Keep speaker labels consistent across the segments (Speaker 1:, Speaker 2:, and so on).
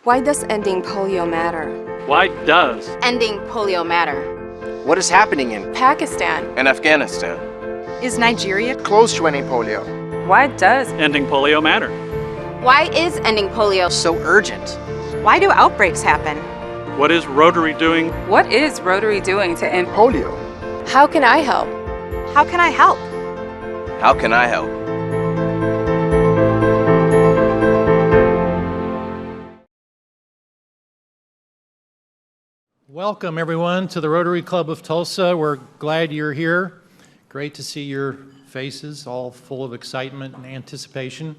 Speaker 1: Why does ending polio matter?
Speaker 2: Why does
Speaker 3: ending polio matter?
Speaker 4: What is happening in
Speaker 1: Pakistan
Speaker 4: and Afghanistan?
Speaker 3: Is Nigeria
Speaker 4: Close to ending polio.
Speaker 1: Why does
Speaker 2: ending polio matter?
Speaker 3: Why is ending polio
Speaker 4: So urgent.
Speaker 3: Why do outbreaks happen?
Speaker 2: What is Rotary doing?
Speaker 1: What is Rotary doing to end
Speaker 4: Polio.
Speaker 1: How can I help?
Speaker 3: How can I help?
Speaker 4: How can I help?
Speaker 5: Welcome, everyone, to the Rotary Club of Tulsa. We're glad you're here. Great to see your faces, all full of excitement and anticipation.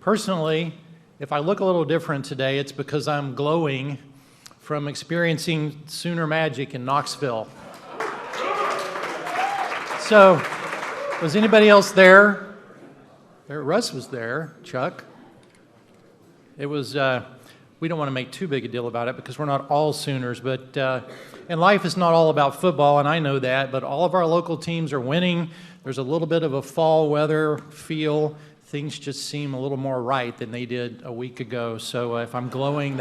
Speaker 5: Personally, if I look a little different today, it's because I'm glowing from experiencing Sooner Magic in Knoxville. So, was anybody else there? Russ was there, Chuck. It was... we don't want to make too big a deal about it because we're not all Sooners, but and life is not all about football, and I know that, but all of our local teams are winning. There's a little bit of a fall weather feel. Things just seem a little more right than they did a week ago. So if I'm glowing,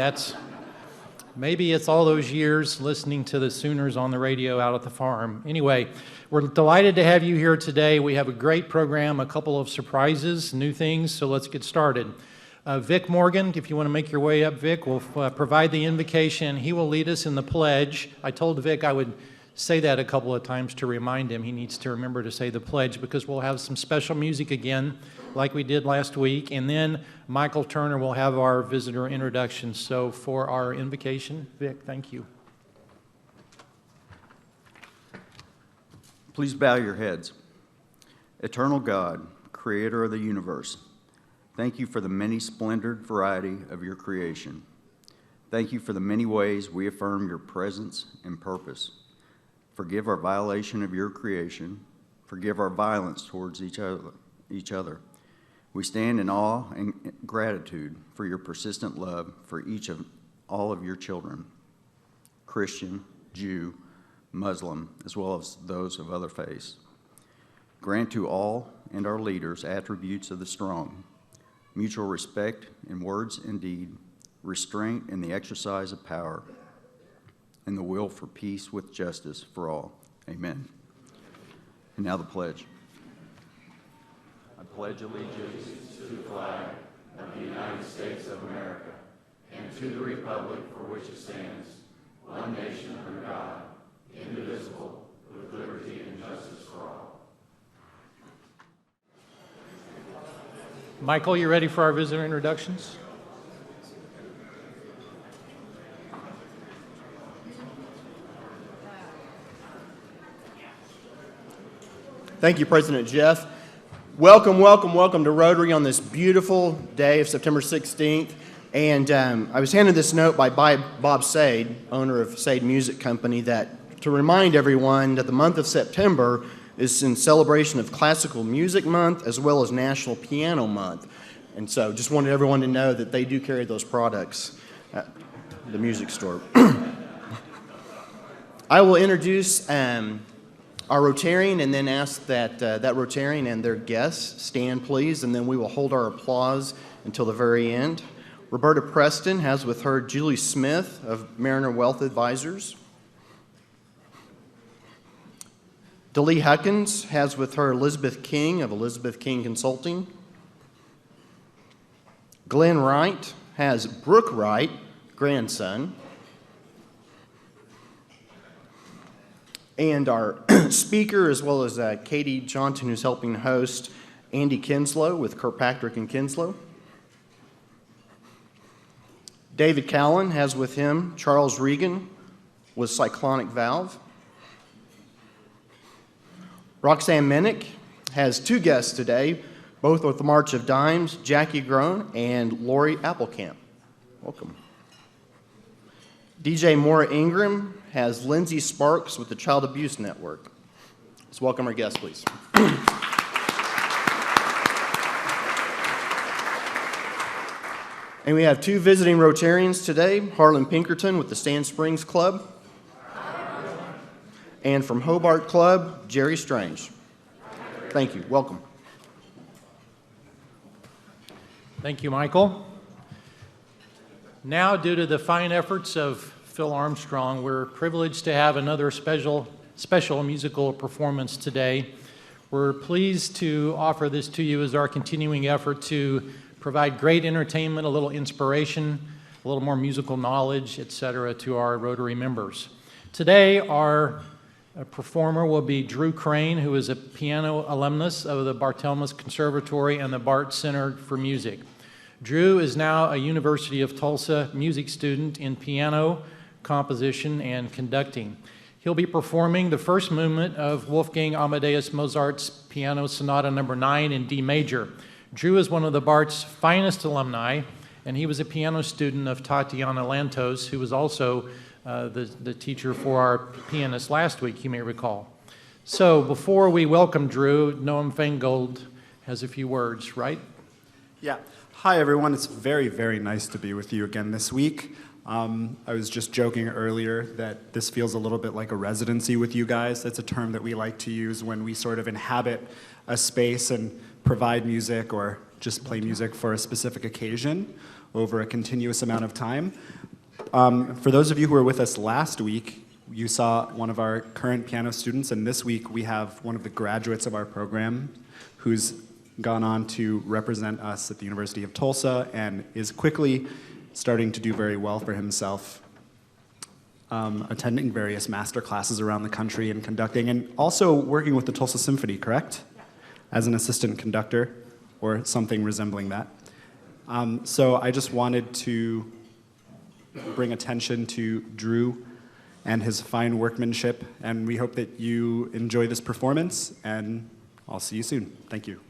Speaker 5: maybe it's all those years listening to the Sooners on the radio out at the farm. Anyway, we're delighted to have you here today. We have a great program, a couple of surprises, new things, so let's get started. Vic Morgan, if you want to make your way up, Vic, will provide the invocation. He will lead us in the pledge. I told Vic I would say that a couple of times to remind him he needs to remember to say the pledge because we'll have some special music again like we did last week. And then Michael Turner will have our visitor introduction. So for our invocation, Vic, thank you.
Speaker 6: Please bow your heads. Eternal God, creator of the universe, thank you for the many splendored variety of your creation. Thank you for the many ways we affirm your presence and purpose. Forgive our violation of your creation. Forgive our violence towards each other. We stand in awe and gratitude for your persistent love for all of your children, Christian, Jew, Muslim, as well as those of other faiths. Grant to all and our leaders attributes of the strong, mutual respect in words and deed, restraint in the exercise of power, and the will for peace with justice for all. Amen. And now the pledge. I pledge allegiance to the flag of the United States of America and to the republic for which it stands, one nation under God, indivisible, with liberty and justice for all.
Speaker 5: Michael, you ready for our visitor introductions?
Speaker 7: Thank you, President Jeff. Welcome, welcome, welcome to Rotary on this beautiful day of September 16th. And I was handed this note by Bob Sade, owner of Sade Music Company, that to remind everyone that the month of September is in celebration of Classical Music Month as well as National Piano Month. And so just wanted everyone to know that they do carry those products at the music store. I will introduce our Rotarian and then ask that that Rotarian and their guests stand, please, and then we will hold our applause until the very end. Roberta Preston has with her Julie Smith of Mariner Wealth Advisors. Dalee Huckins has with her Elizabeth King of Elizabeth King Consulting. Glenn Wright has Brooke Wright, grandson. And our speaker, as well as Katie Johnson, who's helping host, Andy Kinslow with Kirkpatrick and Kinslow. David Callan has with him Charles Regan with Cyclonic Valve. Roxanne Minnick has two guests today, both with the March of Dimes, Jackie Groen and Lori Applecamp. Welcome. DJ Maura Ingram has Lindsay Sparks with the Child Abuse Network. Let's welcome our guests, please. And we have two visiting Rotarians today, Harlan Pinkerton with the Sand Springs Club. And from Hobart Club, Jerry Strange. Thank you. Welcome.
Speaker 5: Thank you, Michael. Now, due to the fine efforts of Phil Armstrong, we're privileged to have another special musical performance today. We're pleased to offer this to you as our continuing effort to provide great entertainment, a little inspiration, a little more musical knowledge, etc., to our Rotary members. Today, our performer will be Drew Crane, who is a piano alumnus of the Barthelmess Conservatory and the Bart Center for Music. Drew is now a University of Tulsa music student in piano, composition, and conducting. He'll be performing the first movement of Wolfgang Amadeus Mozart's Piano Sonata No. 9 in D major. Drew is one of the Bart's finest alumni, and he was a piano student of Tatiana Lantos, who was also the teacher for our pianist last week, you may recall. So before we welcome Drew, Noam Feingold has a few words, right?
Speaker 8: Yeah. Hi, everyone. It's very, very nice to be with you again this week. I was just joking earlier that this feels a little bit like a residency with you guys. That's a term that we like to use when we sort of inhabit a space and provide music or just play music for a specific occasion over a continuous amount of time. For those of you who were with us last week, you saw one of our current piano students, and this week we have one of the graduates of our program who's gone on to represent us at the University of Tulsa and is quickly starting to do very well for himself, attending various master classes around the country and conducting, and also working with the Tulsa Symphony, correct? As an assistant conductor or something resembling that. So I just wanted to bring attention to Drew and his fine workmanship, and we hope that you enjoy this performance, and I'll see you soon. Thank you.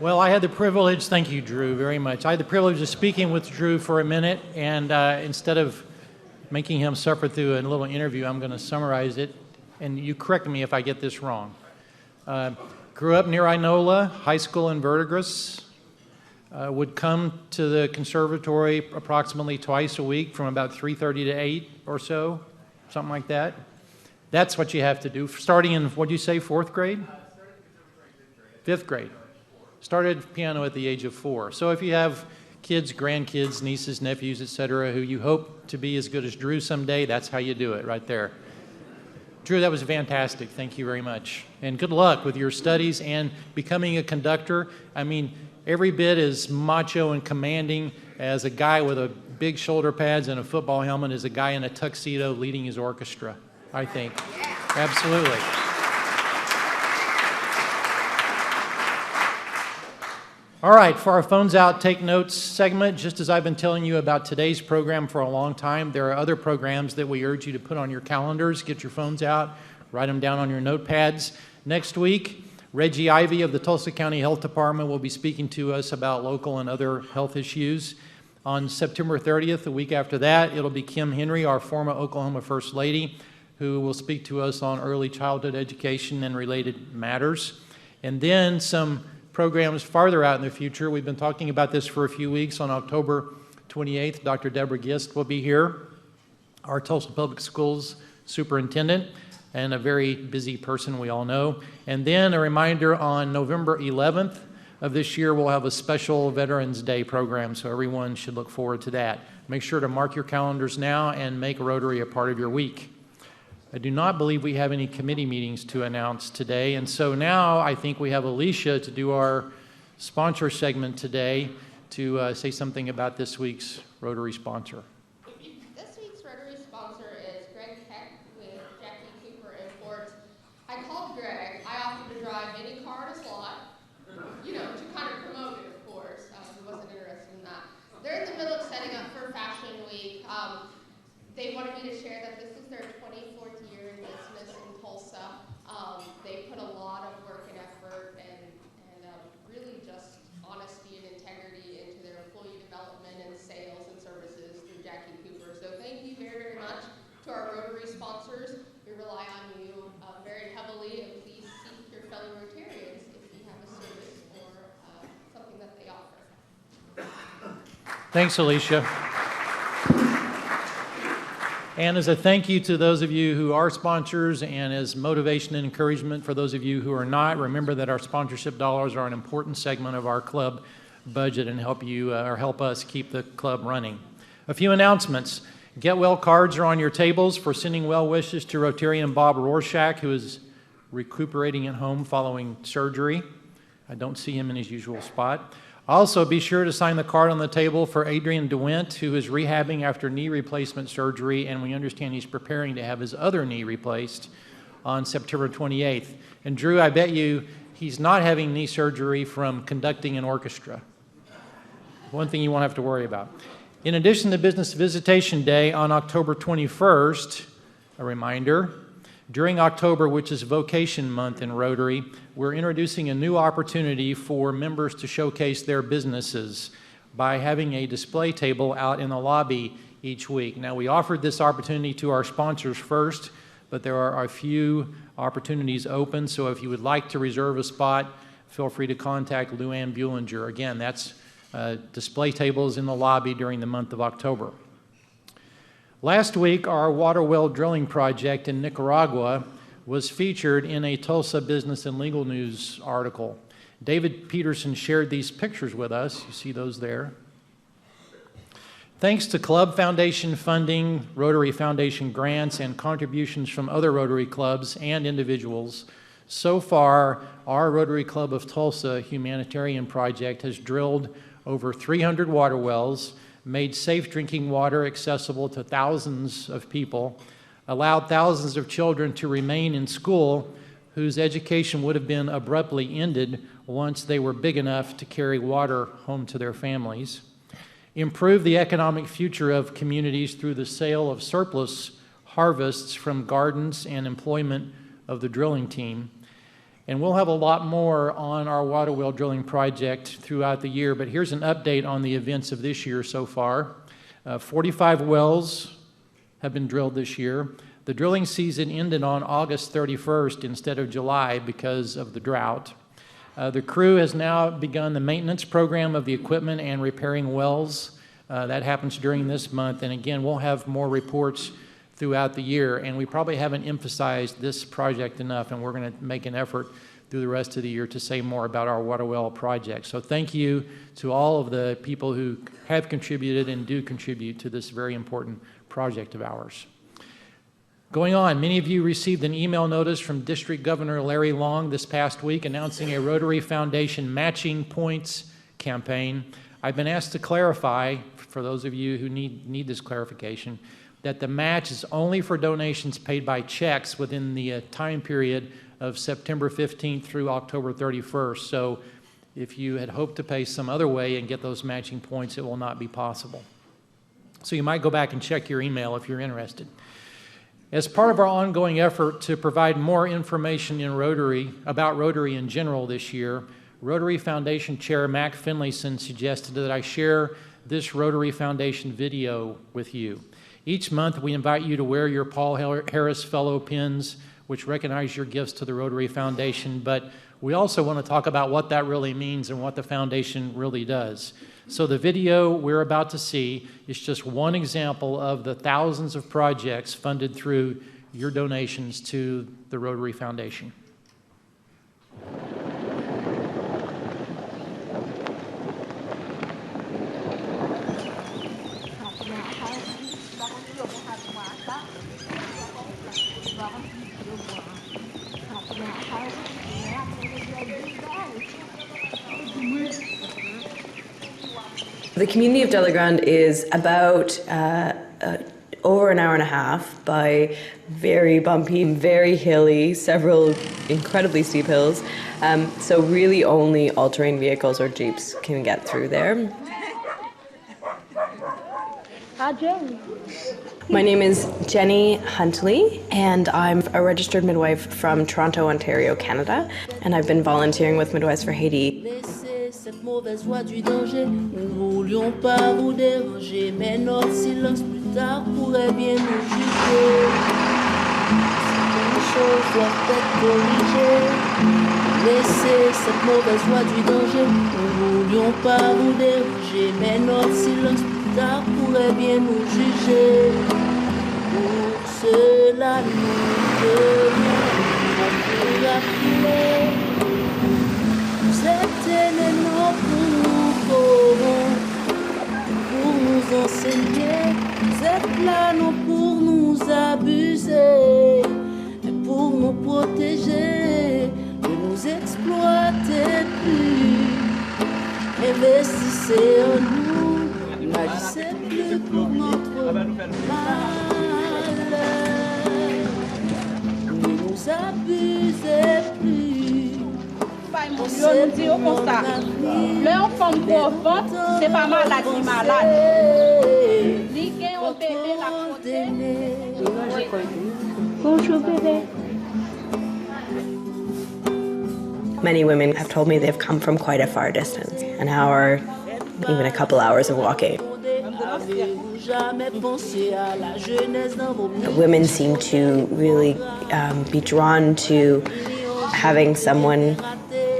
Speaker 5: Well, I had the privilege, thank you, Drew, very much. I had the privilege of speaking with Drew for a minute, and instead of making him suffer through a little interview, I'm going to summarize it, and you correct me if I get this wrong. Grew up near Inola, high school in Verdigris, would come to the conservatory approximately twice a week from about 3:30 to 8 or so, something like that. That's what you have to do, starting in, what'd you say, fourth grade? Fifth grade. Started piano at the age of 4. So if you have kids, grandkids, nieces, nephews, etc., who you hope to be as good as Drew someday, that's how you do it right there. Drew, that was fantastic. Thank you very much. And good luck with your studies and becoming a conductor. I mean, every bit as macho and commanding as a guy with a big shoulder pads and a football helmet as a guy in a tuxedo leading his orchestra, I think. Yeah. Absolutely. All right, for our phones out, take notes segment, just as I've been telling you about today's program for a long time, there are other programs that we urge you to put on your calendars. Get your phones out, write them down on your notepads. Next week, Reggie Ivy of the Tulsa County Health Department will be speaking to us about local and other health issues. On September 30th, the week after that, it'll be Kim Henry, our former Oklahoma First Lady, who will speak to us on early childhood education and related matters. And then some programs farther out in the future. We've been talking about this for a few weeks. On October 28th, Dr. Deborah Gist will be here, our Tulsa Public Schools superintendent, and a very busy person we all know. And then a reminder, on November 11th of this year, we'll have a special Veterans Day program, so everyone should look forward to that. Make sure to mark your calendars now and make Rotary a part of your week. I do not believe we have any committee meetings to announce today, and so now I think we have Alicia to do our sponsor segment today to say something about this week's Rotary sponsor.
Speaker 9: This week's Rotary sponsor is Greg Keck with Jackie Cooper Imports. I called Greg. I offered to drive any car to slot, you know, to kind of promote it, of course. He wasn't interested in that. They're in the middle of setting up for Fashion Week. They wanted me to share that this is their 24th year in business in Tulsa. They put a lot of work and effort and really just honesty and integrity into their employee development and sales and services through Jackie Cooper. So thank you very, very much to our Rotary sponsors. We rely on you very heavily, and please seek your fellow Rotarians if you have a service or something that they offer.
Speaker 5: Thanks, Alicia. And as a thank you to those of you who are sponsors, and as motivation and encouragement for those of you who are not, remember that our sponsorship dollars are an important segment of our club budget and help you or help us keep the club running. A few announcements. Get well cards are on your tables for sending well wishes to Rotarian Bob Rorschach, who is recuperating at home following surgery. I don't see him in his usual spot. Also, be sure to sign the card on the table for Adrian DeWint, who is rehabbing after knee replacement surgery, and we understand he's preparing to have his other knee replaced on September 28th. And Drew, I bet you he's not having knee surgery from conducting an orchestra. One thing you won't have to worry about. In addition to Business Visitation Day on October 21st, a reminder, during October, which is Vocation Month in Rotary, we're introducing a new opportunity for members to showcase their businesses by having a display table out in the lobby each week. Now, we offered this opportunity to our sponsors first, but there are a few opportunities open, so if you would like to reserve a spot, feel free to contact Lou Ann Buehlinger. Again, that's display tables in the lobby during the month of October. Last week, our water well drilling project in Nicaragua was featured in a Tulsa Business and Legal News article. David Peterson shared these pictures with us. You see those there. Thanks to Club Foundation funding, Rotary Foundation grants, and contributions from other Rotary clubs and individuals, so far, our Rotary Club of Tulsa humanitarian project has drilled over 300 water wells, made safe drinking water accessible to thousands of people, allowed thousands of children to remain in school whose education would have been abruptly ended once they were big enough to carry water home to their families, improved the economic future of communities through the sale of surplus harvests from gardens and employment of the drilling team, And we'll have a lot more on our water well drilling project throughout the year, but here's an update on the events of this year so far. 45 wells have been drilled this year. The drilling season ended on August 31st instead of July because of the drought. The crew has now begun the maintenance program of the equipment and repairing wells. That happens during this month, and again, we'll have more reports throughout the year, and we probably haven't emphasized this project enough, and we're going to make an effort through the rest of the year to say more about our water well project. So thank you to all of the people who have contributed and do contribute to this very important project of ours. Going on, many of you received an email notice from District Governor Larry Long this past week announcing a Rotary Foundation Matching Points campaign. I've been asked to clarify, for those of you who need this clarification, that the match is only for donations paid by checks within the time period of September 15th through October 31st. So if you had hoped to pay some other way and get those matching points, it will not be possible. So you might go back and check your email if you're interested. As part of our ongoing effort to provide more information in Rotary, about Rotary in general this year, Rotary Foundation Chair Mac Finlayson suggested that I share this Rotary Foundation video with you. Each month we invite you to wear your Paul Harris Fellow pins, which recognize your gifts to the Rotary Foundation, but we also want to talk about what that really means and what the Foundation really does. So the video we're about to see is just one example of the thousands of projects funded through your donations to the Rotary Foundation.
Speaker 10: The community of Delagrande is about over an hour and a half by very bumpy, very hilly, several incredibly steep hills. So really only all-terrain vehicles or jeeps can get through there. My name is Jenny Huntley, and I'm a registered midwife from Toronto, Ontario, Canada, and I've been volunteering with Midwives for Haiti.
Speaker 11: Cette mauvaise voix du danger, nous ne voulions pas vous déranger, mais notre silence plus tard pourrait bien nous juger. Certaines choses doivent être corrigées. Laissez cette mauvaise voix du danger, nous ne voulions pas vous déranger, mais notre silence plus tard pourrait bien nous juger. Pour cela, nous devons apprendre à prier. Vous êtes éléments pour nous enseigner. Vous êtes là non pour nous abuser, mais pour nous protéger. Ne nous exploitez plus. Investissez en nous. N'agissez plus pour notre malheur. Ne nous abusez plus. Yo nous dit au constat, l'enfant profond, c'est pas maladie malade. Li gen un bébé la côté. Bonjour bébé.
Speaker 10: Many women have told me they've come from quite a far distance, an hour, even a couple hours of walking. Women seem to really be drawn to having someone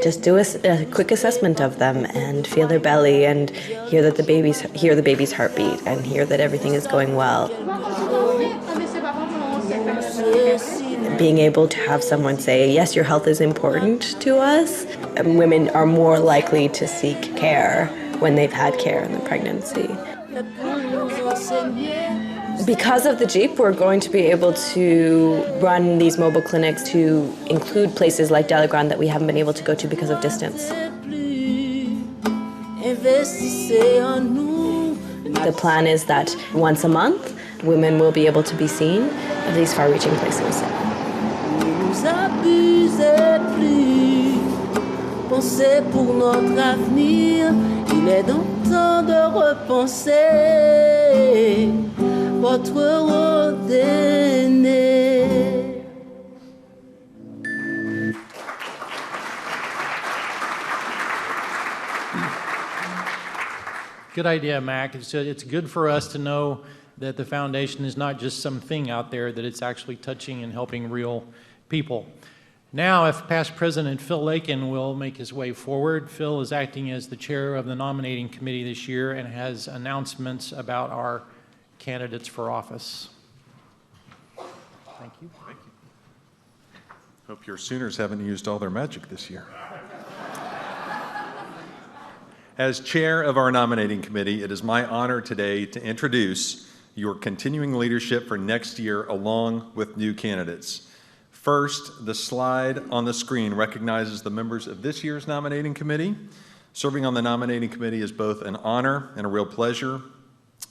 Speaker 10: just do a quick assessment of them and feel their belly and hear the baby's heartbeat and hear that everything is going well. Being able to have someone say, yes, your health is important to us, and women are more likely to seek care when they've had care in the pregnancy. Because of the Jeep, we're going to be able to run these mobile clinics to include places like Delagrande that we haven't been able to go to because of distance. The plan is that once a month, women will be able to be seen at these far-reaching places.
Speaker 11: Pensez pour notre avenir, il est donc temps de repenser votre rôle d'aîné.
Speaker 5: Good idea, Mac. It's good for us to know that the foundation is not just some thing out there, that it's actually touching and helping real people. Now, if past President Phil Lakin will make his way forward. Phil is acting as the chair of the nominating committee this year and has announcements about our candidates for office. Thank you.
Speaker 12: Thank you. Hope your Sooners haven't used all their magic this year. As chair of our nominating committee, it is my honor today to introduce your continuing leadership for next year along with new candidates. First, the slide on the screen recognizes the members of this year's nominating committee. Serving on the nominating committee is both an honor and a real pleasure.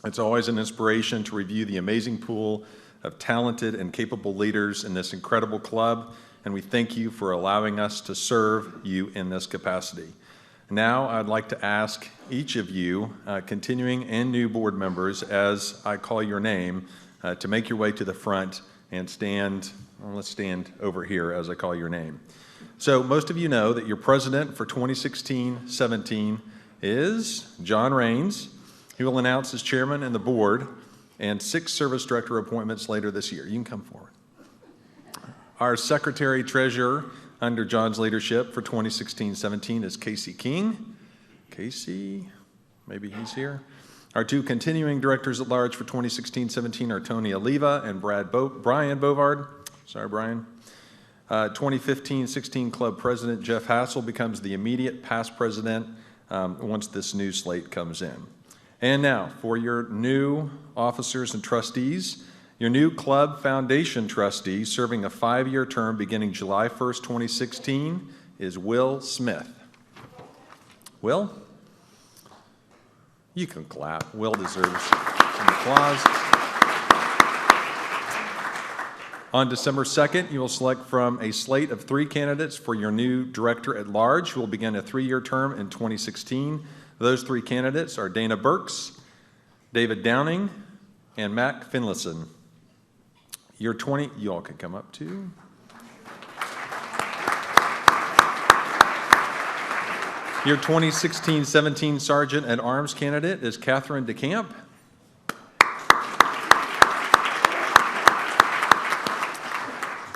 Speaker 12: It's always an inspiration to review the amazing pool of talented and capable leaders in this incredible club, and we thank you for allowing us to serve you in this capacity. Now, I'd like to ask each of you, continuing and new board members, as I call your name, to make your way to the front and stand. Well, let's stand over here as I call your name. So most of you know that your president for 2016-17 is John Raines. He will announce his chairman and the board and 6 service director appointments later this year. You can come forward. Our secretary treasurer under John's leadership for 2016-17 is Casey King. Casey, maybe he's here. Our 2 continuing directors at large for 2016-17 are Tony Oliva and Brian Bovard. Sorry, Brian. 2015-16 club president Jeff Hassel becomes the immediate past president once this new slate comes in. And now, for your new officers and trustees, your new club foundation trustee serving a 5-year term beginning July 1st, 2016 is Will Smith. Will? You can clap. Will deserves some applause. On December 2nd, you will select from a slate of 3 candidates for your new director at large who will begin a 3-year term in 2016. Those 3 candidates are Dana Burks, David Downing, and Mac Finlayson. You all can come up too. Your 2016-17 Sergeant at Arms candidate is Catherine DeCamp.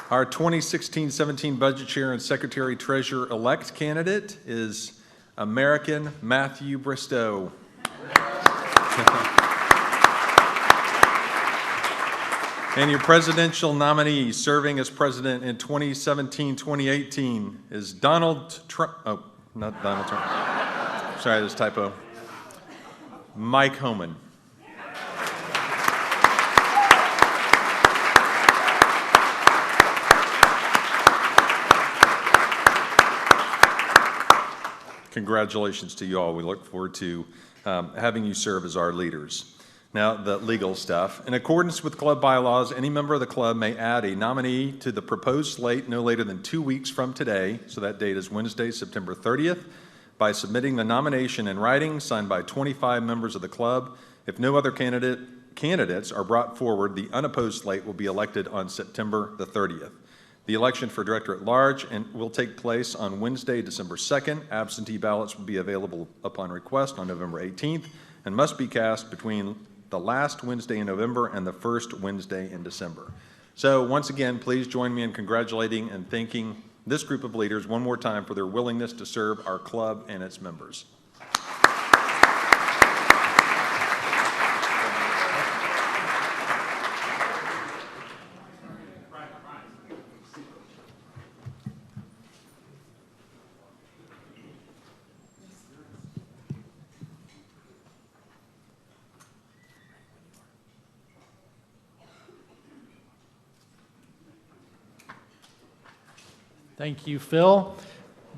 Speaker 12: Our 2016-17 Budget Chair and Secretary Treasurer-elect candidate is American Matthew Bristow. And your presidential nominee serving as president in 2017-2018 is Donald Trump. Oh, not Donald Trump. Sorry, there's a typo. Mike Homan. Congratulations to you all. We look forward to having you serve as our leaders. Now, the legal stuff. In accordance with club bylaws, any member of the club may add a nominee to the proposed slate no later than 2 weeks from today, so that date is Wednesday, September 30th, by submitting the nomination in writing signed by 25 members of the club. If no other candidates are brought forward, the unopposed slate will be elected on September the 30th. The election for director at large will take place on Wednesday, December 2nd. Absentee ballots will be available upon request on November 18th and must be cast between the last Wednesday in November and the first Wednesday in December. So once again, please join me in congratulating and thanking this group of leaders one more time for their willingness to serve our club and its members.
Speaker 5: Thank you, Phil.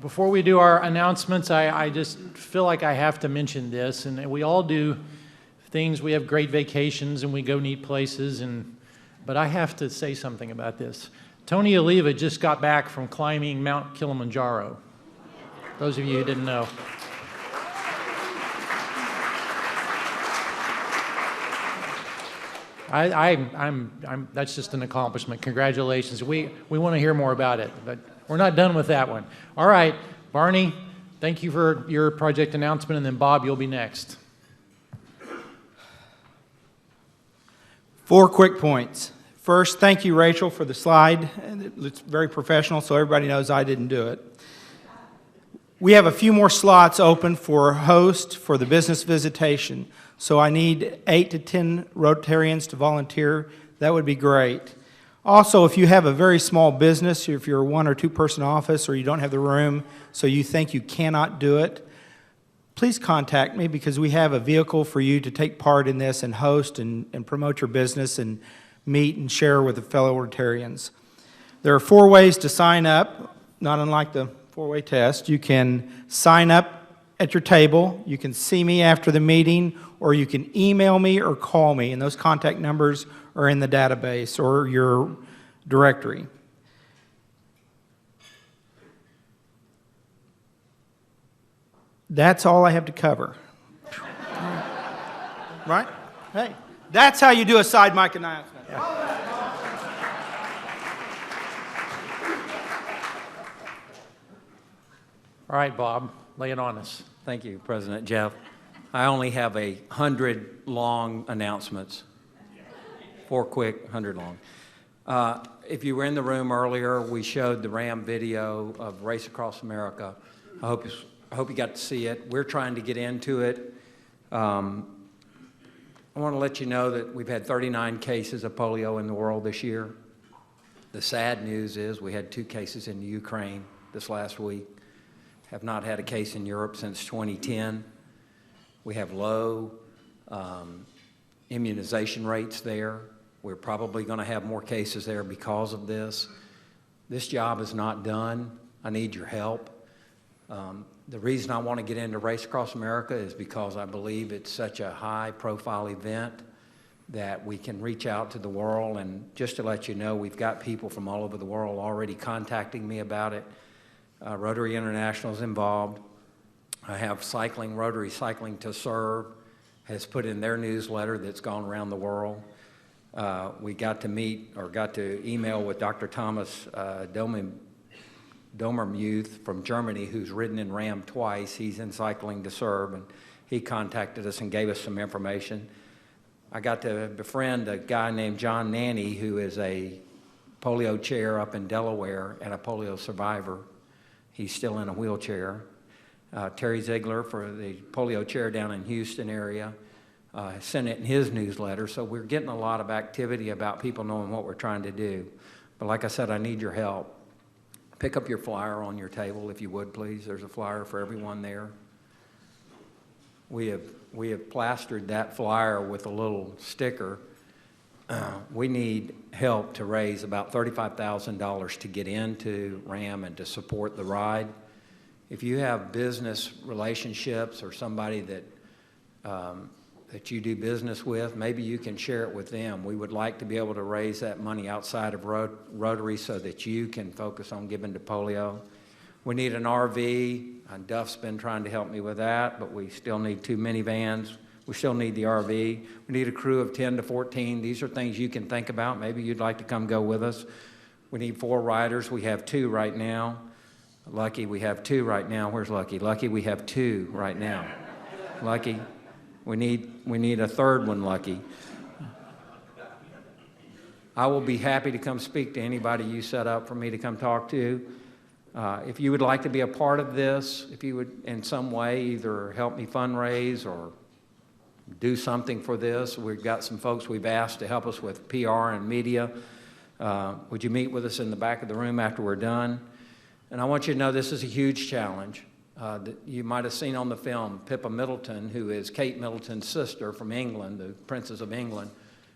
Speaker 5: Before we do our announcements, I just feel like I have to mention this, and we all do things. We have great vacations and we go neat places, but I have to say something about this. Tony Oliva just got back from climbing Mount Kilimanjaro. Those of you who didn't know. That's just an accomplishment. Congratulations. We want to hear more about it, but we're not done with that one. All right, Barney, thank you for your project announcement, and then Bob, you'll be next.
Speaker 13: 4 quick points. First, thank you, Rachel, for the slide. It's very professional, so everybody knows I didn't do it. We have a few more slots open for host for the business visitation, so I need 8 to 10 Rotarians to volunteer. That would be great. Also, if you have a very small business, if you're a 1 or 2 person office or you don't have the room so you think you cannot do it, please contact me because we have a vehicle for you to take part in this and host and promote your business and meet and share with the fellow Rotarians. There are 4 ways to sign up, not unlike the 4-way test. You can sign up at your table, you can see me after the meeting, or you can email me or call me, and those contact numbers are in the database or your directory. That's all I have to cover. Right? Hey, that's how you do a side mic announcement. Yeah.
Speaker 5: All right, Bob, lay it on us.
Speaker 14: Thank you, President Jeff. I only have 100 long announcements. 4 quick, 100 long. If you were in the room earlier, we showed the RAM video of Race Across America. I hope you got to see it. We're trying to get into it. I want to let you know that we've had 39 cases of polio in the world this year. The sad news is we had 2 cases in Ukraine this last week. Have not had a case in Europe since 2010. We have low immunization rates there. We're probably going to have more cases there because of this. This job is not done. I need your help. The reason I want to get into Race Across America is because I believe it's such a high-profile event that we can reach out to the world. And just to let you know, we've got people from all over the world already contacting me about it. Rotary International is involved. I have Rotary Cycling to Serve has put in their newsletter that's gone around the world. We got to email with Dr. Thomas Domermuth from Germany, who's ridden in RAM twice. He's in Cycling to Serve, and he contacted us and gave us some information. I got to befriend a guy named John Nanny, who is a polio chair up in Delaware and a polio survivor. He's still in a wheelchair. Terry Ziegler for the polio chair down in Houston area sent it in his newsletter. So we're getting a lot of activity about people knowing what we're trying to do. But like I said, I need your help. Pick up your flyer on your table, if you would, please. There's a flyer for everyone there. We have plastered that flyer with a little sticker. We need help to raise about $35,000 to get into RAM and to support the ride. If you have business relationships or somebody that you do business with, maybe you can share it with them. We would like to be able to raise that money outside of Rotary so that you can focus on giving to polio. We need an RV. Duff's been trying to help me with that, but we still need 2 minivans. We still need the RV. We need a crew of 10 to 14. These are things you can think about. Maybe you'd like to come go with us. We need 4 riders. We have 2 right now. Lucky, we have 2 right now. Where's Lucky? Lucky, we have 2 right now. Lucky, we need a 3rd one, Lucky. I will be happy to come speak to anybody you set up for me to come talk to. If you would like to be a part of this, if you would in some way either help me fundraise or do something for this, we've got some folks we've asked to help us with PR and media. Would you meet with us in the back of the room after we're done? And I want you to know this is a huge challenge. You might have seen on the film Pippa Middleton, who is Kate Middleton's sister from England, the Princess of England.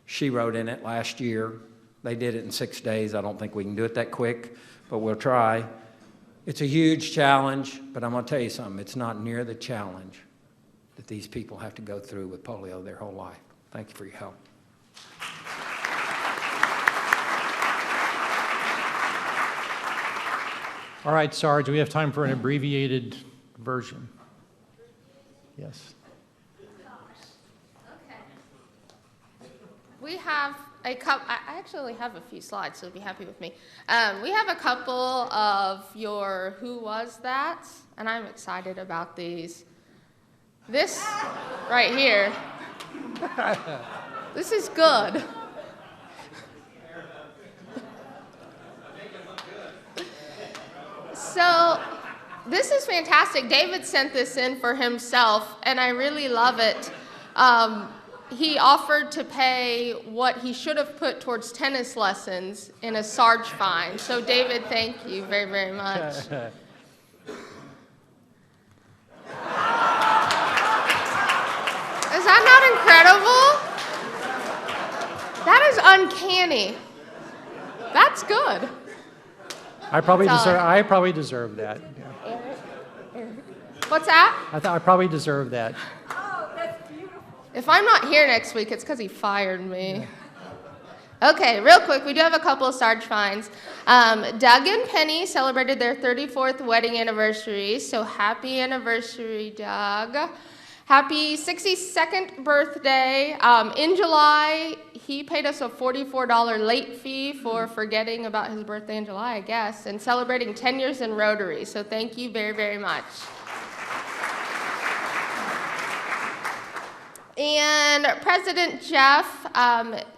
Speaker 14: She rode in it last year. They did it in 6 days. I don't think we can do it that quick, but we'll try. It's a huge challenge, but I'm going to tell you something. It's not near the challenge that these people have to go through with polio their whole life. Thank you for your help.
Speaker 5: All right, Sarge, we have time for an abbreviated version. Yes.
Speaker 9: Okay. We have a couple, I actually have a few slides, so be happy with me. We have a couple of your Who Was That, and I'm excited about these. This right here, this is good. This is fantastic. David sent this in for himself, and I really love it. He offered to pay what he should have put towards tennis lessons in a Sarge fine. So, David, thank you very, very much. Is that not incredible? That is uncanny. That's good.
Speaker 5: I probably deserve that. Yeah.
Speaker 9: What's that?
Speaker 5: I probably deserve that.
Speaker 9: If I'm not here next week, it's because he fired me. Okay, real quick, we do have a couple of Sarge finds. Doug and Penny celebrated their 34th wedding anniversary, so happy anniversary, Doug. Happy 62nd birthday. In July, he paid us a $44 late fee for forgetting about his birthday in July, I guess, and celebrating 10 years in Rotary, so thank you very, very much. And President Jeff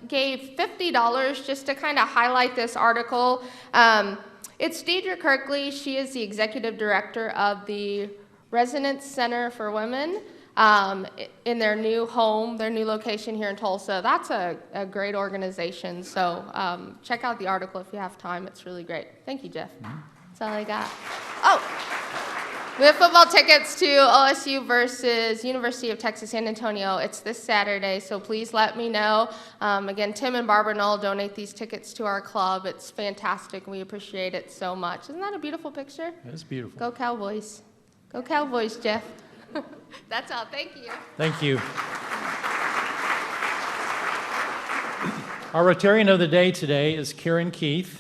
Speaker 9: gave $50 just to kind of highlight this article. It's Deidre Kirkley. She is the executive director of the Resonance Center for Women in their new home, their new location here in Tulsa. That's a great organization. So check out the article if you have time. It's really great. Thank you, Jeff. That's all I got. Oh. We have football tickets to OSU versus University of Texas San Antonio. It's this Saturday, so please let me know. Again, Tim and Barbara Knoll donate these tickets to our club. It's fantastic. We appreciate it so much. Isn't that a beautiful picture?
Speaker 5: It's beautiful.
Speaker 9: Go Cowboys. Go Cowboys, Jeff. That's all. Thank you.
Speaker 5: Thank you. Our Rotarian of the day today is Karen Keith.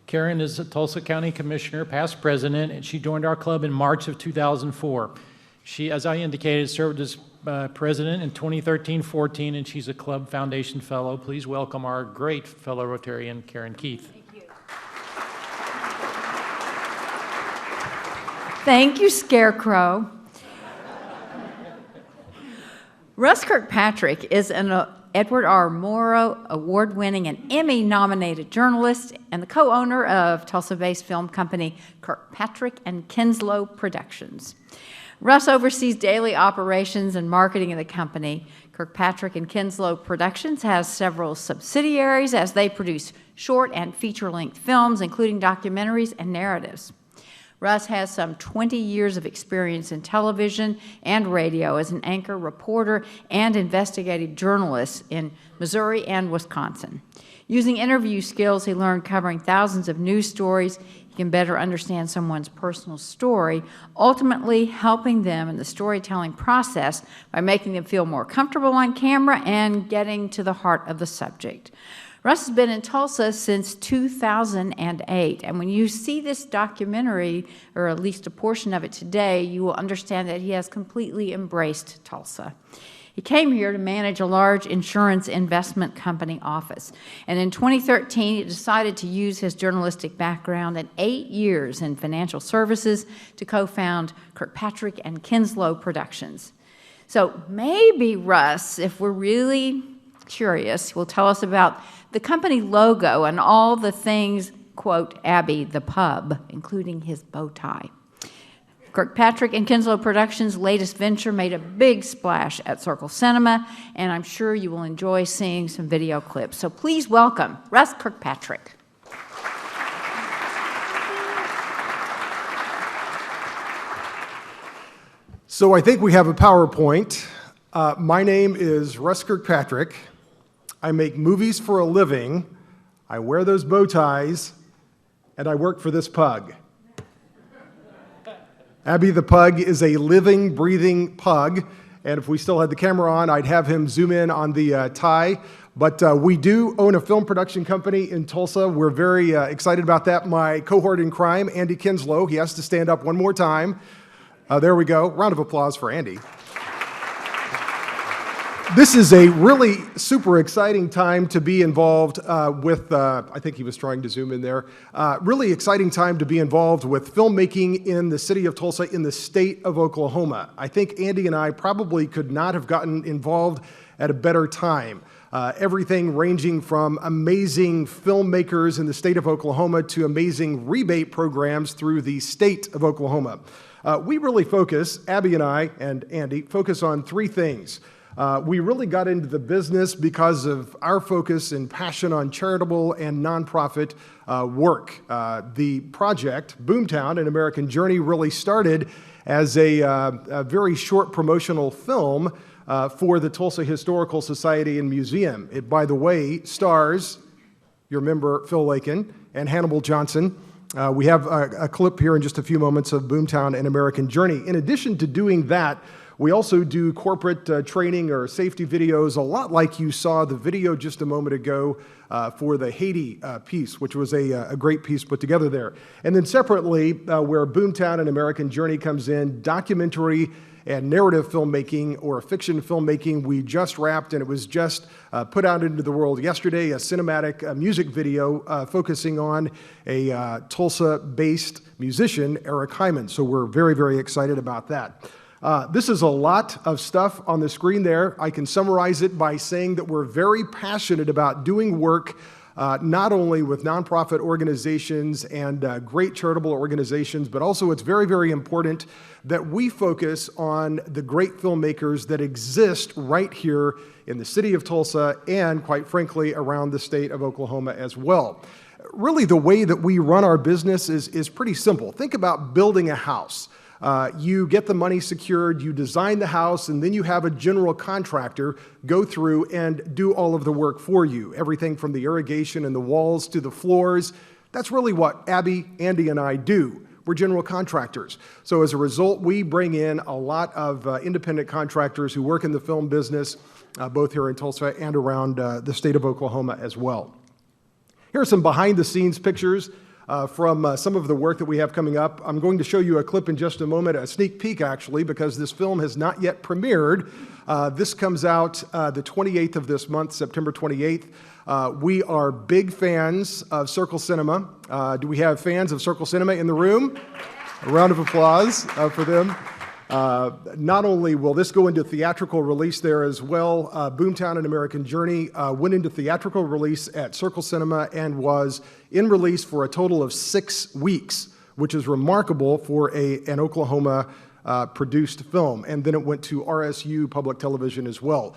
Speaker 5: Karen is a Tulsa County Commissioner, past president, and she joined our club in March of 2004. She, as I indicated, served as president in 2013-14, and she's a Club Foundation Fellow. Please welcome our great fellow Rotarian, Karen Keith.
Speaker 15: Thank you. Thank you, Scarecrow. Russ Kirkpatrick is an Edward R. Morrow award-winning and Emmy-nominated journalist and the co-owner of Tulsa-based film company Kirkpatrick and Kinslow Productions. Russ oversees daily operations and marketing of the company. Kirkpatrick and Kinslow Productions has several subsidiaries as they produce short and feature-length films, including documentaries and narratives. Russ has some 20 years of experience in television and radio as an anchor, reporter, and investigative journalist in Missouri and Wisconsin. Using interview skills he learned covering thousands of news stories, he can better understand someone's personal story, ultimately helping them in the storytelling process by making them feel more comfortable on camera and getting to the heart of the subject. Russ has been in Tulsa since 2008, and when you see this documentary, or at least a portion of it today, you will understand that he has completely embraced Tulsa. He came here to manage a large insurance investment company office, and in 2013, he decided to use his journalistic background and 8 years in financial services to co-found Kirkpatrick and Kinslow Productions. So maybe Russ, if we're really curious, will tell us about the company logo and all the things, quote, Abby the pub, including his bow tie. Kirkpatrick and Kinslow Productions' latest venture made a big splash at Circle Cinema, and I'm sure you will enjoy seeing some video clips. So please welcome Russ Kirkpatrick.
Speaker 16: So I think we have a PowerPoint. My name is Russ Kirkpatrick. I make movies for a living, I wear those bow ties, and I work for this pug. Abby the pug is a living, breathing pug, and if we still had the camera on, I'd have him zoom in on the tie. But we do own a film production company in Tulsa. We're very excited about that. My cohort in crime, Andy Kinslow, he has to stand up one more time. There we go. Round of applause for Andy. This is a really super exciting time to be involved with, I think he was trying to zoom in there, really exciting time to be involved with filmmaking in the city of Tulsa, in the state of Oklahoma. I think Andy and I probably could not have gotten involved at a better time. Everything ranging from amazing filmmakers in the state of Oklahoma to amazing rebate programs through the state of Oklahoma. We really focus, Abby and I and Andy, focus on three things. We really got into the business because of our focus and passion on charitable and nonprofit work. The project, Boomtown, An American Journey, really started as a very short promotional film for the Tulsa Historical Society and Museum. It, by the way, stars your member Phil Lakin and Hannibal Johnson. We have a clip here in just a few moments of Boomtown, An American Journey. In addition to doing that, we also do corporate training or safety videos, a lot like you saw the video just a moment ago for the Haiti piece, which was a great piece put together there. And then separately, where Boomtown, An American Journey comes in, documentary and narrative filmmaking or fiction filmmaking. We just wrapped, and it was just put out into the world yesterday, a cinematic music video focusing on a Tulsa-based musician, Eric Hyman. So we're very, very excited about that. This is a lot of stuff on the screen there. I can summarize it by saying that we're very passionate about doing work not only with nonprofit organizations and great charitable organizations, but also it's very, very important that we focus on the great filmmakers that exist right here in the city of Tulsa and, quite frankly, around the state of Oklahoma as well. Really, the way that we run our business is pretty simple. Think about building a house. You get the money secured, you design the house, and then you have a general contractor go through and do all of the work for you. Everything from the irrigation and the walls to the floors. That's really what Abby, Andy, and I do. We're general contractors. So as a result, we bring in a lot of independent contractors who work in the film business, both here in Tulsa and around the state of Oklahoma as well. Here are some behind-the-scenes pictures from some of the work that we have coming up. I'm going to show you a clip in just a moment, a sneak peek actually, because this film has not yet premiered. This comes out the 28th of this month, September 28th. We are big fans of Circle Cinema. Do we have fans of Circle Cinema in the room? A round of applause for them. Not only will this go into theatrical release there as well, Boomtown, An American Journey went into theatrical release at Circle Cinema and was in release for a total of 6 weeks, which is remarkable for an Oklahoma produced film. And then it went to RSU Public Television as well.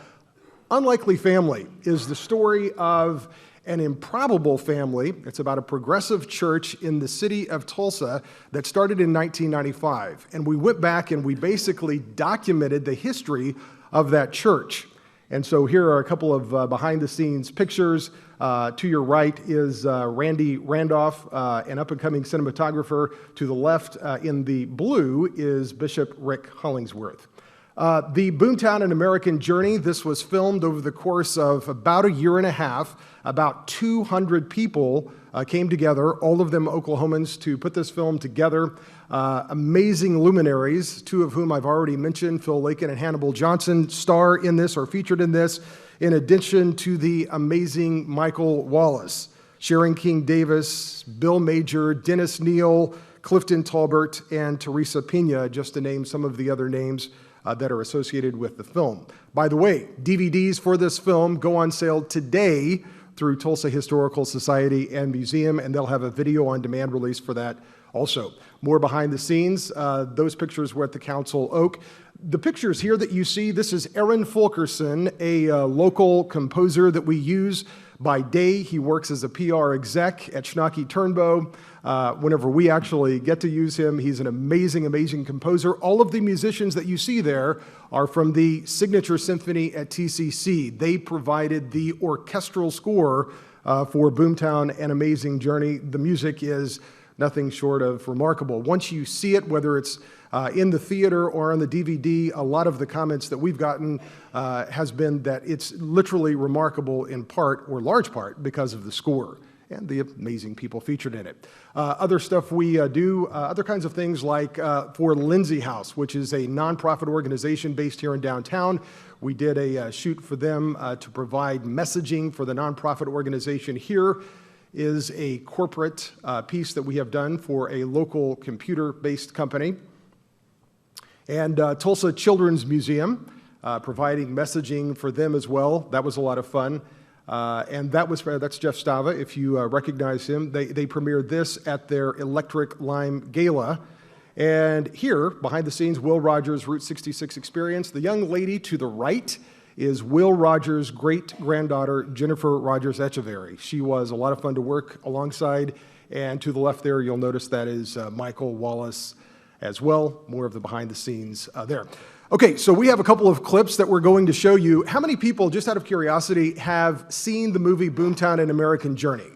Speaker 16: Unlikely Family is the story of an improbable family. It's about a progressive church in the city of Tulsa that started in 1995. And we went back and we basically documented the history of that church. And so here are a couple of behind-the-scenes pictures. To your right is Randy Randolph, an up-and-coming cinematographer. To the left in the blue is Bishop Rick Hollingsworth. The Boomtown, An American Journey, this was filmed over the course of about a year and a half. About 200 people came together, all of them Oklahomans, to put this film together. Amazing luminaries, two of whom I've already mentioned, Phil Lakin and Hannibal Johnson, star in this or featured in this, in addition to the amazing Michael Wallace, Sharon King Davis, Bill Major, Dennis Neal, Clifton Talbert, and Teresa Pena, just to name some of the other names that are associated with the film. By the way, DVDs for this film go on sale today through Tulsa Historical Society and Museum, and they'll have a video-on-demand release for that also. More behind the scenes, those pictures were at the Council Oak. The pictures here that you see, this is Aaron Fulkerson, a local composer that we use by day. He works as a PR exec at Schnocky Turnbow. Whenever we actually get to use him, he's an amazing, amazing composer. All of the musicians that you see there are from the Signature Symphony at TCC. They provided the orchestral score for Boomtown, An Amazing Journey. The music is nothing short of remarkable. Once you see it, whether it's in the theater or on the DVD, a lot of the comments that we've gotten has been that it's literally remarkable in part, or large part, because of the score and the amazing people featured in it. Other stuff we do, other kinds of things like for Lindsay House, which is a nonprofit organization based here in downtown. We did a shoot for them to provide messaging for the nonprofit organization. Here is a corporate piece that we have done for a local computer-based company. And Tulsa Children's Museum, providing messaging for them as well. That was a lot of fun. And that's Jeff Stava, if you recognize him. They premiered this at their Electric Lime Gala. And here, behind the scenes, Will Rogers' Route 66 experience. The young lady to the right is Will Rogers' great-granddaughter, Jennifer Rogers Echeverry. She was a lot of fun to work alongside. And to the left there, you'll notice that is Michael Wallace as well. More of the behind the scenes there. Okay, so we have a couple of clips that we're going to show you. How many people, just out of curiosity, have seen the movie Boomtown: An American Journey?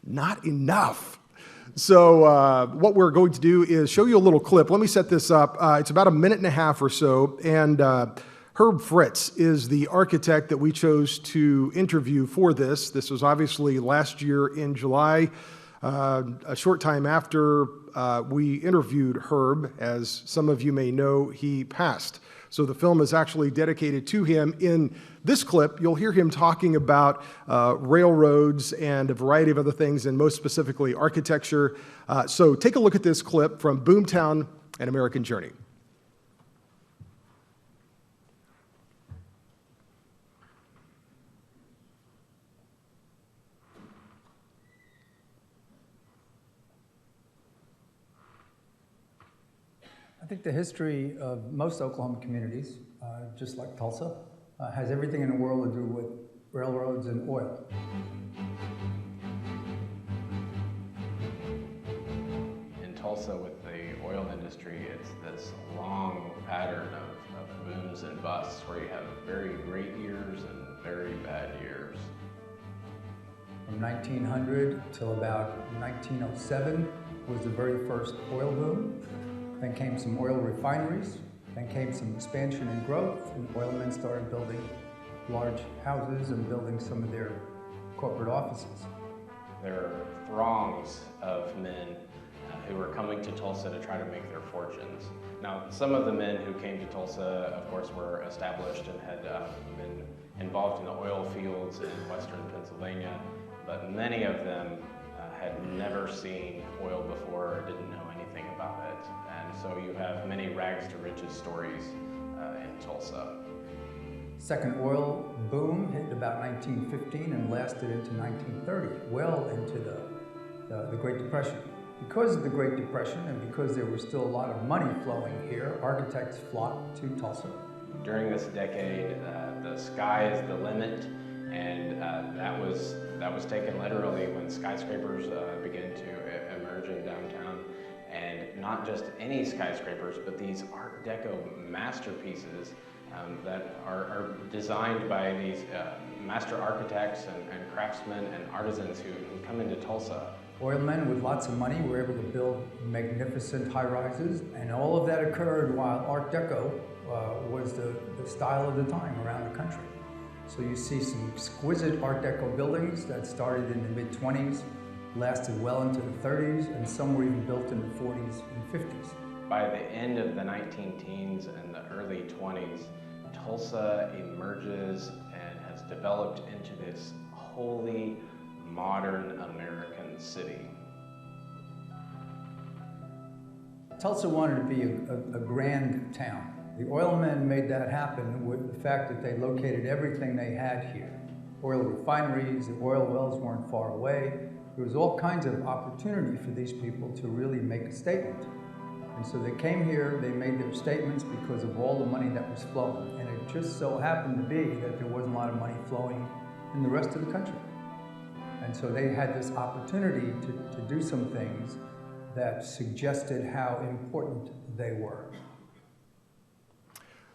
Speaker 16: Not enough. So what we're going to do is show you a little clip. Let me set this up. It's about a minute and a half or so, and Herb Fritz is the architect that we chose to interview for this. This was obviously last year in July. A short time after we interviewed Herb, as some of you may know, he passed. So the film is actually dedicated to him. In this clip, you'll hear him talking about railroads and a variety of other things, and most specifically architecture. So take a look at this clip from Boomtown: An American Journey.
Speaker 17: I think the history of most Oklahoma communities, just like Tulsa, has everything in the world to do with railroads and oil.
Speaker 18: In Tulsa, with the oil industry, it's this long pattern of booms and busts where you have very great years and very bad years.
Speaker 17: From 1900 till about 1907 was the very first oil boom. Then came some oil refineries, then came some expansion and growth, and oilmen started building large houses and building some of their corporate offices.
Speaker 18: There are throngs of men who were coming to Tulsa to try to make their fortunes. Now, some of the men who came to Tulsa, of course, were established and had been involved in the oil fields in western Pennsylvania, but many of them had never seen oil before or didn't know anything about it. And so you have many rags to riches stories in Tulsa.
Speaker 17: Second oil boom hit about 1915 and lasted into 1930, well into the Great Depression. Because of the Great Depression and because there was still a lot of money flowing here, architects flocked to Tulsa.
Speaker 18: During this decade, the sky is the limit, and that was taken literally when skyscrapers began to emerge in downtown. And not just any skyscrapers, but these Art Deco masterpieces that are designed by these master architects and craftsmen and artisans who come into Tulsa.
Speaker 17: Oilmen with lots of money were able to build magnificent high-rises, and all of that occurred while Art Deco was the style of the time around the country. So you see some exquisite Art Deco buildings that started in the mid-20s, lasted well into the 30s, and some were even built in the 40s and 50s.
Speaker 18: By the end of the 19-teens and the early 20s, Tulsa emerges and has developed into this wholly modern American city.
Speaker 17: Tulsa wanted to be a grand town. The oilmen made that happen with the fact that they located everything they had here. Oil refineries, the oil wells weren't far away. There was all kinds of opportunity for these people to really make a statement. And so they came here, they made their statements because of all the money that was flowing. And it just so happened to be that there wasn't a lot of money flowing in the rest of the country. And so they had this opportunity to do some things that suggested how important they were.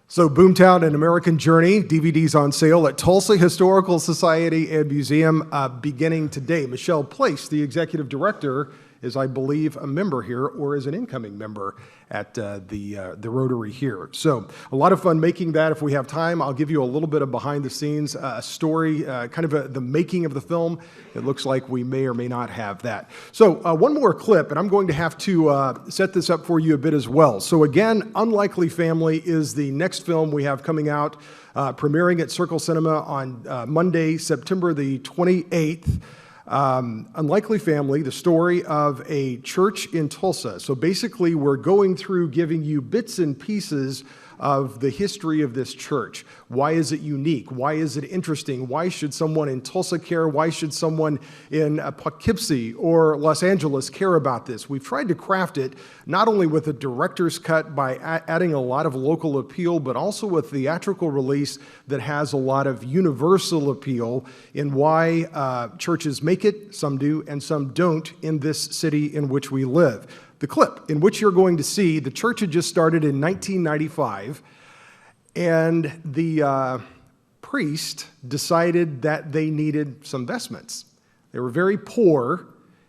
Speaker 16: So Boomtown: An American Journey, DVDs on sale at Tulsa Historical Society and Museum beginning today. Michelle Place, the executive director, is, I believe, a member here or is an incoming member at the Rotary here. So a lot of fun making that. If we have time, I'll give you a little bit of behind the scenes story, kind of the making of the film. It looks like we may or may not have that. So one more clip, and I'm going to have to set this up for you a bit as well. So again, Unlikely Family is the next film we have coming out, premiering at Circle Cinema on Monday, September the 28th. Unlikely Family, the story of a church in Tulsa. So basically, we're going through giving you bits and pieces of the history of this church. Why is it unique? Why is it interesting? Why should someone in Tulsa care? Why should someone in Poughkeepsie or Los Angeles care about this? We've tried to craft it not only with a director's cut by adding a lot of local appeal, but also a theatrical release that has a lot of universal appeal in why churches make it, some do, and some don't in this city in which we live. The clip in which you're going to see, the church had just started in 1995, and the priest decided that they needed some vestments. They were very poor,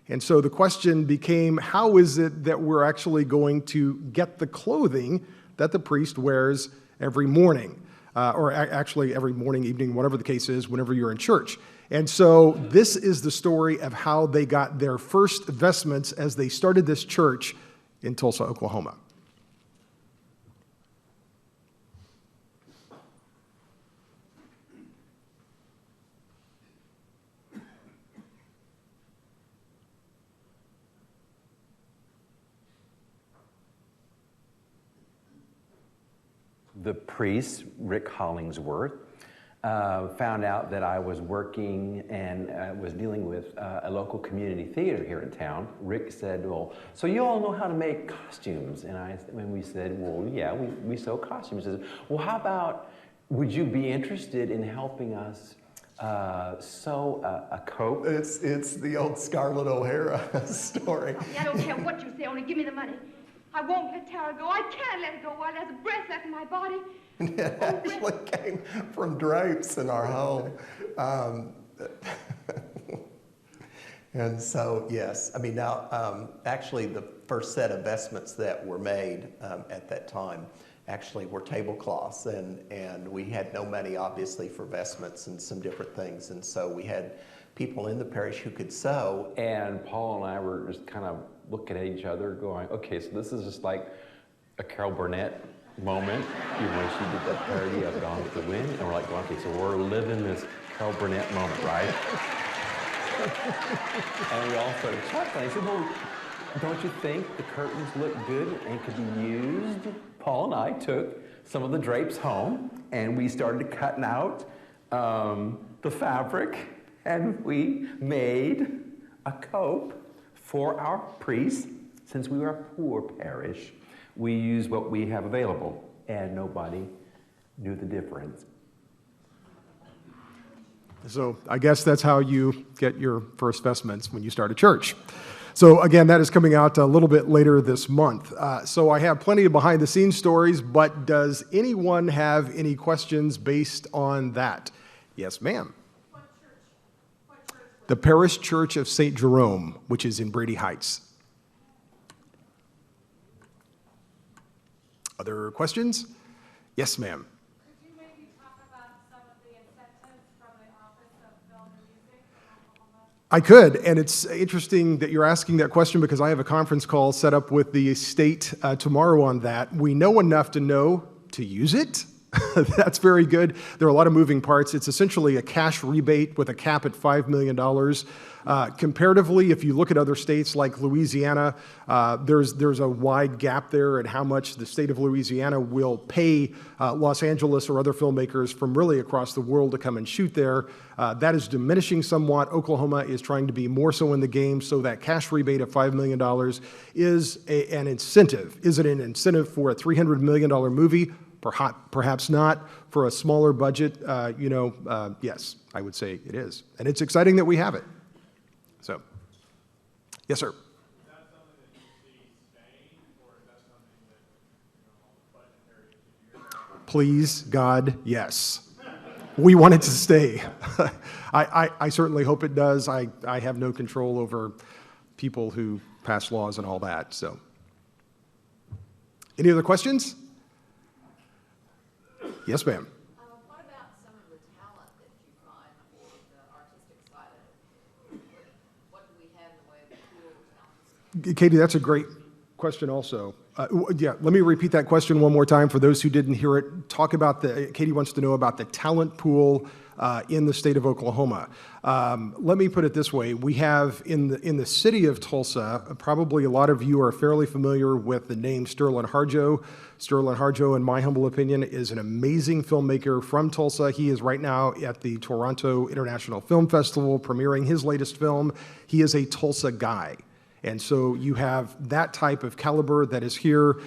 Speaker 16: and so the question became, how is it that we're actually going to get the clothing that the priest wears every morning? Or actually every morning, evening, whatever the case is, whenever you're in church. And so this is the story of how they got their first vestments as they started this church in Tulsa, Oklahoma.
Speaker 19: The priest, Rick Hollingsworth, found out that I was working and was dealing with a local community theater here in town. Rick said, well, so you all know how to make costumes? And we said, well, yeah, we sew costumes. He said, well, how about, would you be interested in helping us sew a coat?
Speaker 20: It's the old Scarlett O'Hara story.
Speaker 21: I don't care what you say, only give me the money. I won't let Tara go. I can't let her go while there's a breath left in my body.
Speaker 20: It actually came from drapes in our home. And so, yes, I mean, now, actually, the first set of vestments that were made at that time actually were tablecloths, and we had no money, obviously, for vestments and some different things, and so we had people in the parish who could sew.
Speaker 19: And Paul and I were just kind of looking at each other going, okay, so this is just like a Carol Burnett moment, you know, when she did that parody of Gone with the Wind, and we're like, okay, so we're living this Carol Burnett moment, right? And we all started chuckling. I said, well, don't you think the curtains look good and could be used? Paul and I took some of the drapes home, and we started cutting out the fabric, and we made a cope for our priests. Since we were a poor parish, we used what we have available, and nobody knew the difference.
Speaker 16: So I guess that's how you get your first vestments when you start a church. So again, that is coming out a little bit later this month. So I have plenty of behind-the-scenes stories, but does anyone have any questions based on that? Yes, ma'am. What church? The Parish Church of St. Jerome, which is in Brady Heights. Other questions? Yes, ma'am.
Speaker 22: Could you maybe talk about some of the incentives from the Office of Film and Music in Oklahoma?
Speaker 16: I could, and it's interesting that you're asking that question because I have a conference call set up with the state tomorrow on that. We know enough to know to use it. That's very good. There are a lot of moving parts. It's essentially a cash rebate with a cap at $5 million. Comparatively, if you look at other states like Louisiana, there's a wide gap there at how much the state of Louisiana will pay Los Angeles or other filmmakers from really across the world to come and shoot there. That is diminishing somewhat. Oklahoma is trying to be more so in the game, so that cash rebate of $5 million is an incentive. Is it an incentive for a $300 million movie? Perhaps not. For a smaller budget, yes, I would say it is. And it's exciting that we have it. So, yes, sir. Is that something that you see staying, or is that something that, Please, God, yes. We want it to stay. I certainly hope it does. I have no control over people who pass laws and all that. So, any other questions? Yes, ma'am.
Speaker 23: What about some of the talent that you find for the artistic side of it? What do we have in the way of tools?
Speaker 16: Katie, that's a great question also. Yeah, let me repeat that question one more time for those who didn't hear it. Katie wants to know about the talent pool in the state of Oklahoma. Let me put it this way. We have in the city of Tulsa, probably a lot of you are fairly familiar with the name Sterling Harjo. Sterling Harjo, in my humble opinion, is an amazing filmmaker from Tulsa. He is right now at the Toronto International Film Festival premiering his latest film. He is a Tulsa guy. And so you have that type of caliber that is here.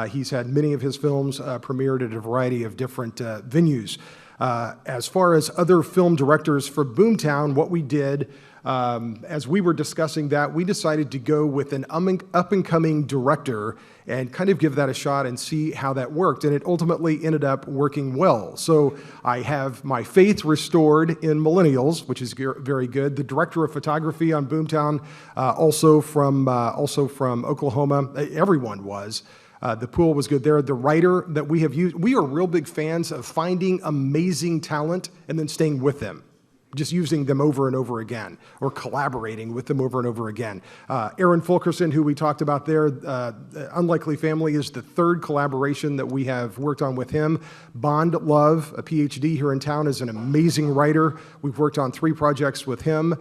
Speaker 16: He's had many of his films premiered at a variety of different venues. As far as other film directors for Boomtown, what we did, as we were discussing that, we decided to go with an up-and-coming director and kind of give that a shot and see how that worked. And it ultimately ended up working well. So I have my faith restored in millennials, which is very good. The director of photography on Boomtown, also from Oklahoma, everyone was. The pool was good there. The writer that we have used, we are real big fans of finding amazing talent and then staying with them, just using them over and over again, or collaborating with them over and over again. Aaron Fulkerson, who we talked about there, Unlikely Family is the third collaboration that we have worked on with him. Bond Love, a PhD here in town, is an amazing writer. We've worked on 3 projects with him.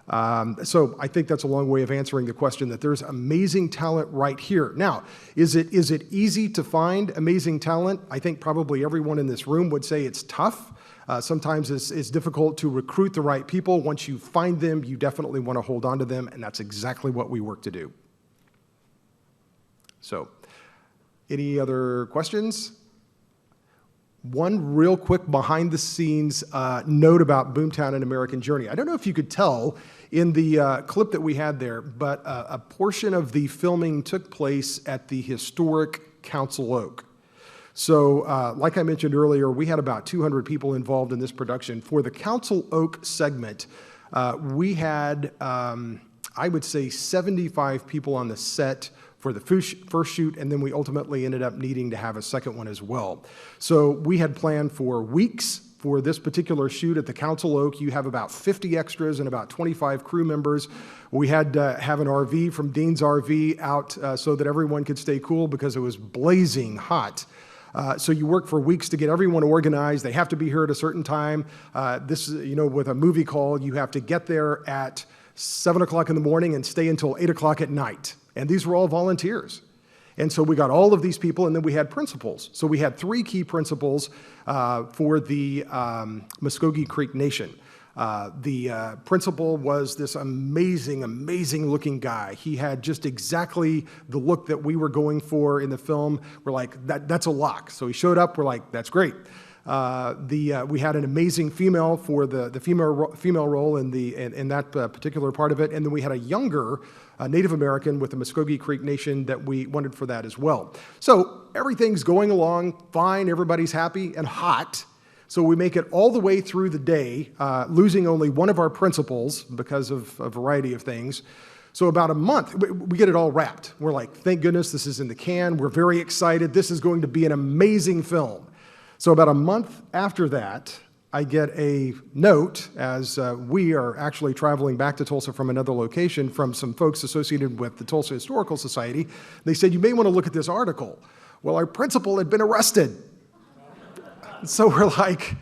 Speaker 16: So I think that's a long way of answering the question that there's amazing talent right here. Now, is it easy to find amazing talent? I think probably everyone in this room would say it's tough. Sometimes it's difficult to recruit the right people. Once you find them, you definitely want to hold on to them, and that's exactly what we work to do. So, any other questions? One real quick behind-the-scenes note about Boomtown and American Journey. I don't know if you could tell in the clip that we had there, but a portion of the filming took place at the historic Council Oak. So, like I mentioned earlier, we had about 200 people involved in this production. For the Council Oak segment, we had, I would say, 75 people on the set for the first shoot, and then we ultimately ended up needing to have a second one as well. So we had planned for weeks for this particular shoot at the Council Oak. You have about 50 extras and about 25 crew members. We had to have an RV from Dean's RV out so that everyone could stay cool because it was blazing hot. So you work for weeks to get everyone organized. They have to be here at a certain time. With a movie call, you have to get there at 7 o'clock in the morning and stay until 8 o'clock at night. And these were all volunteers. And so we got all of these people, and then we had principals. So we had 3 key principals for the Muskogee Creek Nation. The principal was this amazing, amazing looking guy. He had just exactly the look that we were going for in the film. We're like, that's a lock. So he showed up, we're like, that's great. We had an amazing female for the female role in that particular part of it, and then we had a younger Native American with the Muskogee Creek Nation that we wanted for that as well. So everything's going along fine, everybody's happy and hot. So we make it all the way through the day, losing only one of our principals because of a variety of things. So about a month, we get it all wrapped. We're like, thank goodness this is in the can. We're very excited. This is going to be an amazing film. So about a month after that, I get a note as we are actually traveling back to Tulsa from another location from some folks associated with the Tulsa Historical Society. They said, you may want to look at this article. Well, our principal had been arrested. So we're like,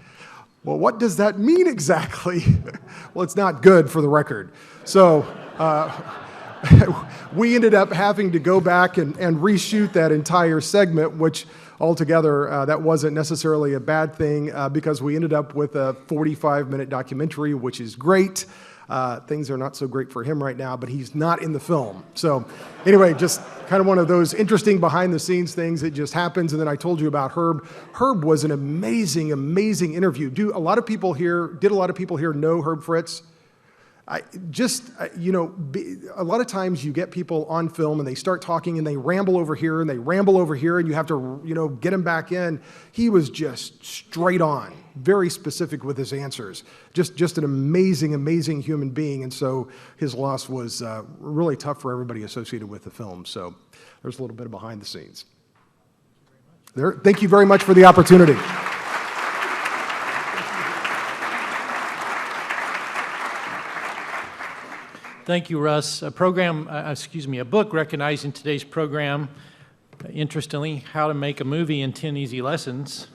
Speaker 16: well, what does that mean exactly? Well, it's not good for the record. So we ended up having to go back and reshoot that entire segment, which altogether, that wasn't necessarily a bad thing because we ended up with a 45-minute documentary, which is great. Things are not so great for him right now, but he's not in the film. So anyway, just kind of one of those interesting behind-the-scenes things. It just happens. And then I told you about Herb. Herb was an amazing, amazing interview. Did a lot of people here know Herb Fritz? A lot of times you get people on film and they start talking and they ramble over here and they ramble over here and you have to, get them back in. He was just straight on, very specific with his answers. Just an amazing, amazing human being. And so his loss was really tough for everybody associated with the film. So there's a little bit of behind the scenes. Thank you very much for the opportunity.
Speaker 5: Thank you, Russ. A book recognizing today's program, interestingly, How to Make a Movie in 10 Easy Lessons.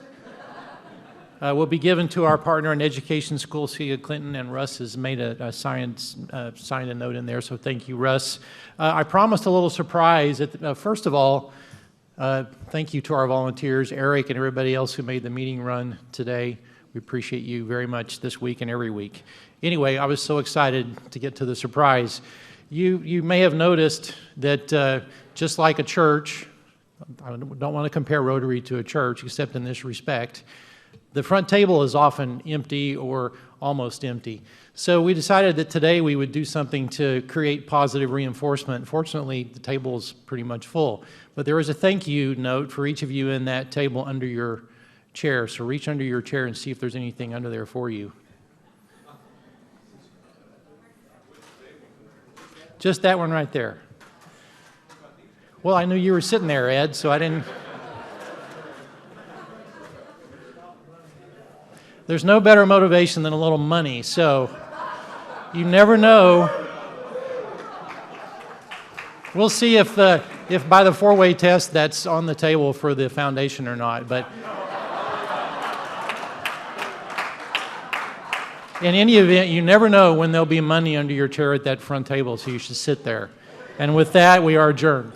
Speaker 5: will be given to our partner in education school, Celia Clinton, and Russ has made signed a note in there, so thank you, Russ. I promised a little surprise. First of all, thank you to our volunteers, Eric and everybody else who made the meeting run today. We appreciate you very much this week and every week. Anyway, I was so excited to get to the surprise. You may have noticed that just like a church, I don't want to compare Rotary to a church except in this respect, the front table is often empty or almost empty. So we decided that today we would do something to create positive reinforcement. Fortunately, the table is pretty much full. But there is a thank you note for each of you in that table under your chair. So reach under your chair and see if there's anything under there for you. Just that one right there. Well, I knew you were sitting there, Ed, so I didn't. There's no better motivation than a little money, so you never know. We'll see if by the four-way test that's on the table for the foundation or not. But in any event, you never know when there'll be money under your chair at that front table, so you should sit there. And with that, we are adjourned.